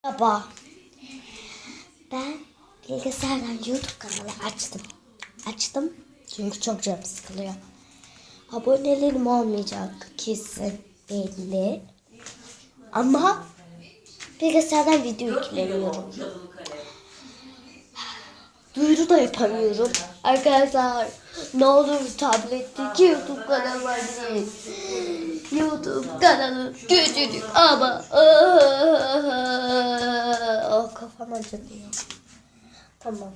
Merhaba. Ben bilgisayardan YouTube kanalı açtım. Çünkü çok canım sıkılıyor. Abonelerim olmayacak kesin belli. Ama bilgisayardan video yüklemiyorum. Duyuru da yapamıyorum. Arkadaşlar ne olur tabletteki YouTube kanalı açın. YouTube kanalı küçücük ama kafam acıtıyor. Tamam.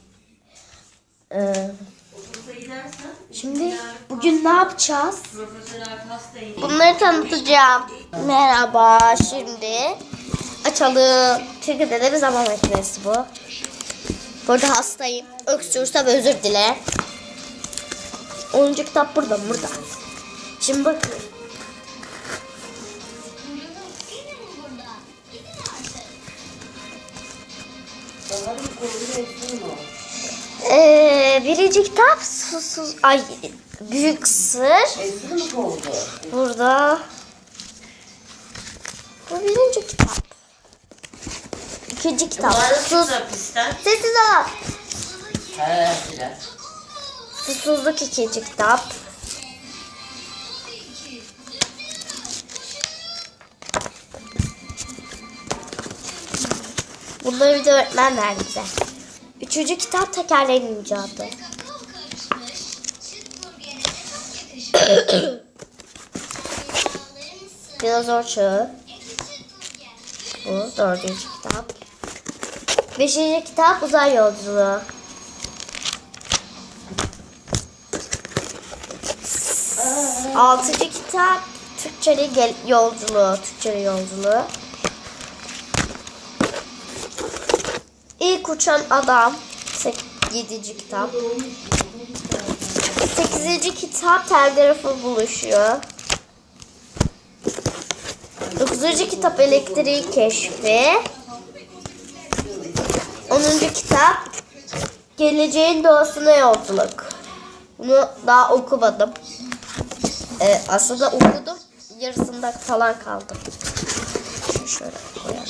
Şimdi bugün ne yapacağız? Bunları tanıtacağım. Merhaba, şimdi açalım. Çünkü de bir zaman makinesi bu. Burada hastayım. Öksürsem özür dile. 10. kitap burada. Şimdi bakın. Birinci kitap Büyük Sır. Burada. Bu birinci kitap. İkinci kitap. Sessiz ol. Susuzluk ikinci kitap. Bunları bir de öğretmen verdi bize. Üçüncü kitap Tekerlerin İcadı. Dinozor Çağı. Bu dördüncü kitap. Beşinci kitap Uzay Yolculuğu. Altıncı kitap Türkçeli Yolculuğu. İlk Uçan Adam. 7. kitap. 8. kitap Telgrafı Buluşuyor. 9. kitap Elektriği Keşfi. 10. kitap Geleceğin Doğasına Yolculuk. Bunu daha okumadım. Aslında okudum. Yarısında falan kaldım. Şöyle koyalım.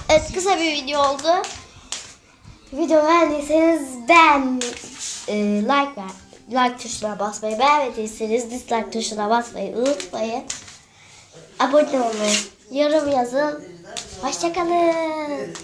Evet, kısa bir video oldu. Video beğendiyseniz like tuşuna basmayı, beğenmediyseniz dislike tuşuna basmayı unutmayın. Abone olmayı, yorum yazın. Hoşça kalın.